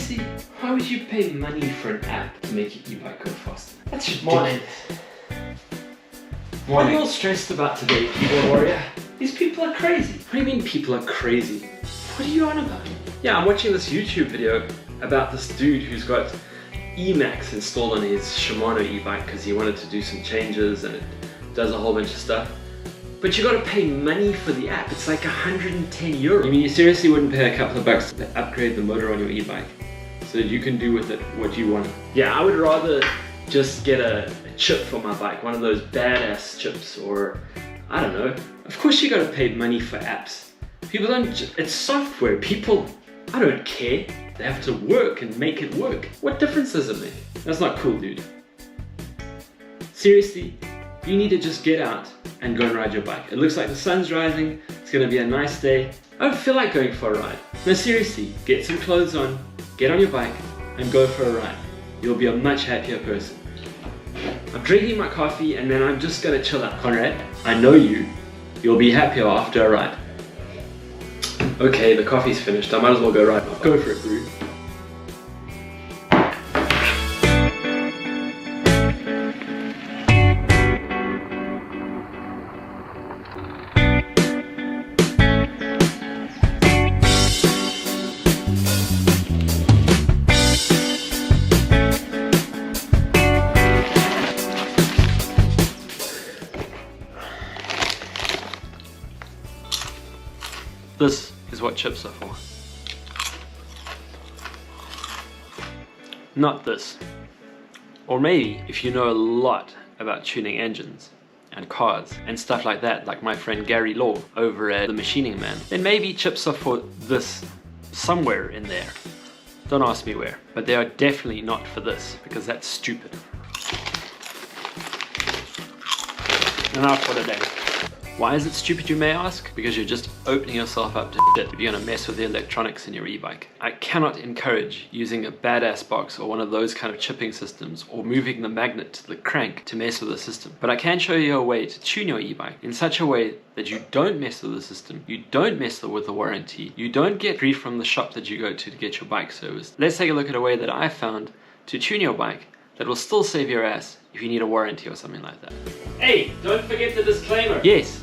seriously, why would you pay money for an app to make your e-bike go faster? That's ridiculous. Morning. What are you all stressed about today, keyboard warrior? These people are crazy. What do you mean people are crazy? What are you on about? Yeah, I'm watching this YouTube video about this dude who's got eMax installed on his Shimano e-bike because he wanted to do some changes and it does a whole bunch of stuff. But you gotta pay money for the app. It's like 110 euro. You mean you seriously wouldn't pay a couple of bucks to upgrade the motor on your e-bike so that you can do with it what you want? Yeah, I would rather just get a chip for my bike, one of those badass chips, or I don't know. Of course you gotta pay money for apps. People don't, it's software. People, I don't care. They have to work and make it work. What difference does it make? That's not cool, dude. Seriously, you need to just get out and go and ride your bike. It looks like the sun's rising, it's gonna be a nice day. I don't feel like going for a ride. No, seriously, get some clothes on, get on your bike, and go for a ride. You'll be a much happier person. I'm drinking my coffee and then I'm just gonna chill out. Conrad, I know you. You'll be happier after a ride. Okay, the coffee's finished. I might as well go ride. Go for it, bro. This is what chips are for. Not this. Or maybe if you know a lot about tuning engines and cars and stuff like that, like my friend Gary Law over at The Machining Man, then maybe chips are for this somewhere in there. Don't ask me where, but they are definitely not for this because that's stupid. Enough for today. Why is it stupid, you may ask? Because you're just opening yourself up to shit if you're gonna mess with the electronics in your e-bike. I cannot encourage using a badass box or one of those kind of chipping systems or moving the magnet to the crank to mess with the system. But I can show you a way to tune your e-bike in such a way that you don't mess with the system, you don't mess with the warranty, you don't get grief from the shop that you go to get your bike serviced. Let's take a look at a way that I found to tune your bike that will still save your ass if you need a warranty or something like that. Hey, don't forget the disclaimer. Yes.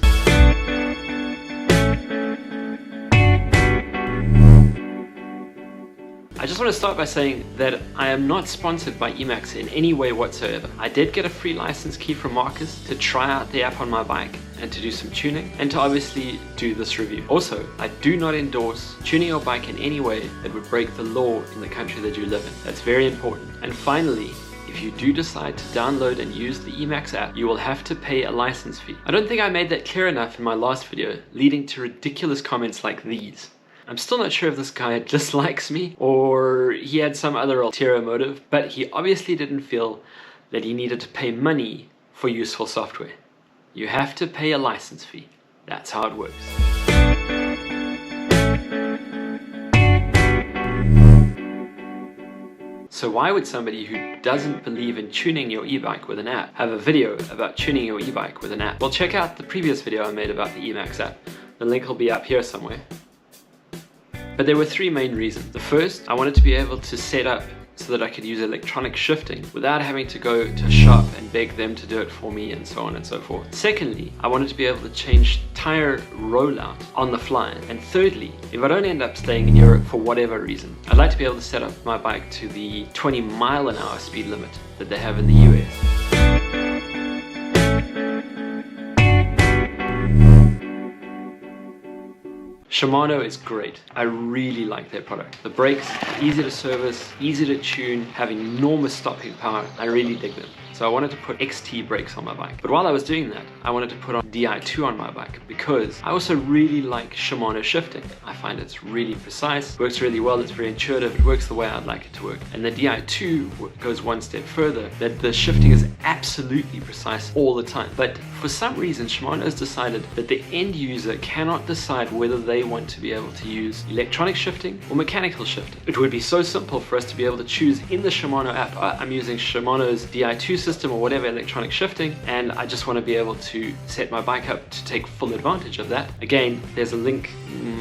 I just want to start by saying that I am not sponsored by eMax in any way whatsoever. I did get a free license key from Marcus to try out the app on my bike and to do some tuning and to obviously do this review. Also, I do not endorse tuning your bike in any way that would break the law in the country that you live in. That's very important. And finally, if you do decide to download and use the eMax app, you will have to pay a license fee. I don't think I made that clear enough in my last video, leading to ridiculous comments like these. I'm still not sure if this guy dislikes me or he had some other ulterior motive, but he obviously didn't feel that he needed to pay money for useful software. You have to pay a license fee. That's how it works. So why would somebody who doesn't believe in tuning your e-bike with an app have a video about tuning your e-bike with an app? Well, check out the previous video I made about the eMax app. The link will be up here somewhere. But there were three main reasons. The first, I wanted to be able to set up so that I could use electronic shifting without having to go to a shop and beg them to do it for me and so on and so forth. Secondly, I wanted to be able to change tire rollout on the fly. And thirdly, if I don't end up staying in Europe for whatever reason, I'd like to be able to set up my bike to the 20-mile-an-hour speed limit that they have in the US. Shimano is great. I really like their product. The brakes, easy to service, easy to tune, have enormous stopping power. I really dig them. So I wanted to put XT brakes on my bike. But while I was doing that, I wanted to put on Di2 on my bike because I also really like Shimano shifting. I find it's really precise, works really well, it's very intuitive, it works the way I'd like it to work. And the Di2 goes one step further, that the shifting is absolutely precise all the time. But for some reason, Shimano has decided that the end user cannot decide whether they want to be able to use electronic shifting or mechanical shifting. It would be so simple for us to be able to choose in the Shimano app, I'm using Shimano's Di2 system or whatever electronic shifting, and I just want to be able to set my bike up to take full advantage of that. Again, there's a link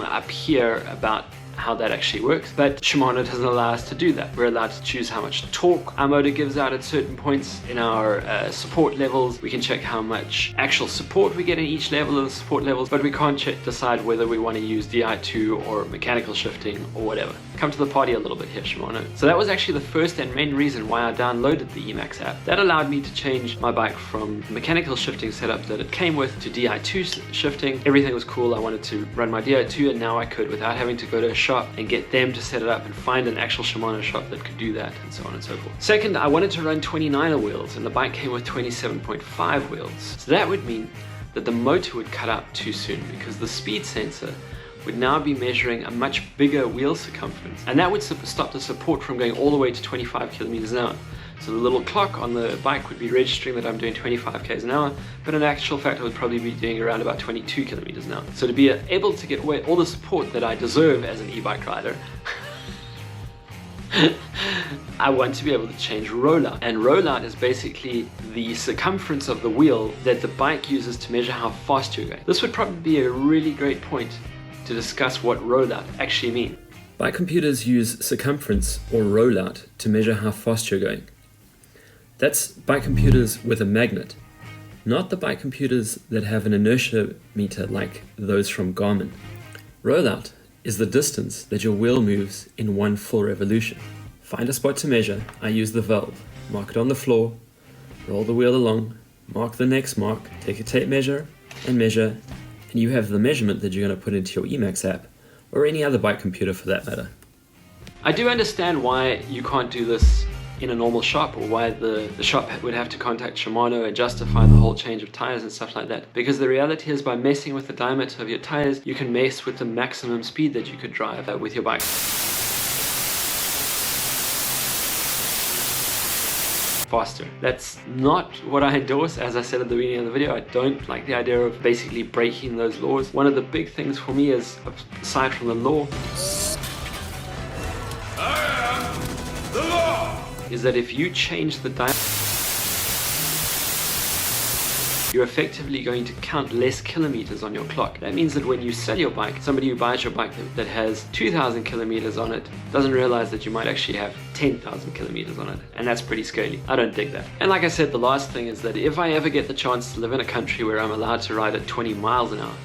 up here about how that actually works, but Shimano doesn't allow us to do that. We're allowed to choose how much torque our motor gives out at certain points in our support levels. We can check how much actual support we get in each level of the support levels, but we can't decide whether we want to use Di2 or mechanical shifting or whatever. Come to the party a little bit here, Shimano. So that was actually the first and main reason why I downloaded the eMax app. That allowed me to change my bike from mechanical shifting setup that it came with to Di2 shifting. Everything was cool. I wanted to run my Di2, and now I could without having to go to a shop and get them to set it up and find an actual Shimano shop that could do that, and so on and so forth. Second, I wanted to run 29er wheels, and the bike came with 27.5 wheels. So that would mean that the motor would cut out too soon, because the speed sensor would now be measuring a much bigger wheel circumference, and that would stop the support from going all the way to 25 kilometers an hour. So the little clock on the bike would be registering that I'm doing 25 k's an hour, but in actual fact I would probably be doing around about 22 kilometers an hour. So to be able to get away all the support that I deserve as an e-bike rider, I want to be able to change rollout. And rollout is basically the circumference of the wheel that the bike uses to measure how fast you're going. This would probably be a really great point to discuss what rollout actually means. Bike computers use circumference or rollout to measure how fast you're going. That's bike computers with a magnet, not the bike computers that have an inertia meter like those from Garmin. Rollout is the distance that your wheel moves in one full revolution. Find a spot to measure. I use the valve. Mark it on the floor, roll the wheel along, mark the next mark, take a tape measure, and you have the measurement that you're going to put into your eMax app, or any other bike computer for that matter. I do understand why you can't do this in a normal shop, or why the shop would have to contact Shimano and justify the whole change of tires and stuff like that. Because the reality is, by messing with the diameter of your tires, you can mess with the maximum speed that you could drive with your bike. Faster. That's not what I endorse. As I said at the beginning of the video, I don't like the idea of basically breaking those laws. One of the big things for me is, aside from the law, is that if you change the diameter, you're effectively going to count less kilometers on your clock. That means that when you sell your bike, somebody who buys your bike that has 2,000 kilometers on it doesn't realize that you might actually have 10,000 kilometers on it, and that's pretty scary. I don't dig that. And like I said, the last thing is that if I ever get the chance to live in a country where I'm allowed to ride at 20 miles an hour,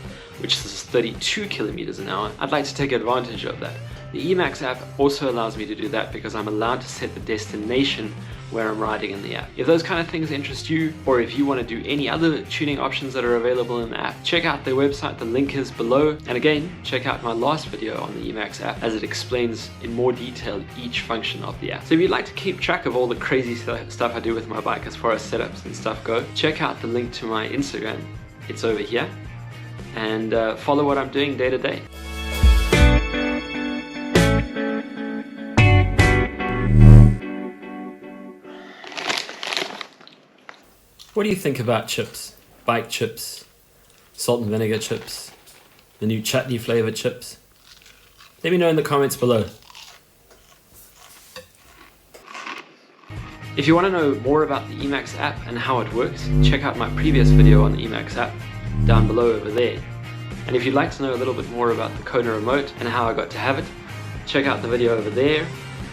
which is 32 kilometers an hour, I'd like to take advantage of that. The eMax app also allows me to do that because I'm allowed to set the destination where I'm riding in the app. If those kind of things interest you, or if you want to do any other tuning options that are available in the app, check out their website, the link is below. And again, check out my last video on the eMax app, as it explains in more detail each function of the app. So if you'd like to keep track of all the crazy stuff I do with my bike as far as setups and stuff go, check out the link to my Instagram. It's over here. And follow what I'm doing day to day. What do you think about chips? Bike chips, salt and vinegar chips, the new chutney flavored chips? Let me know in the comments below. If you want to know more about the eMax app and how it works, check out my previous video on the eMax app down below over there. And if you'd like to know a little bit more about the Kona remote and how I got to have it, check out the video over there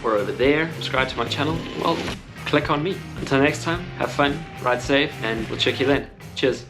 or over there. Subscribe to my channel. Well, click on me. Until next time, have fun, ride safe, and we'll check you then. Cheers.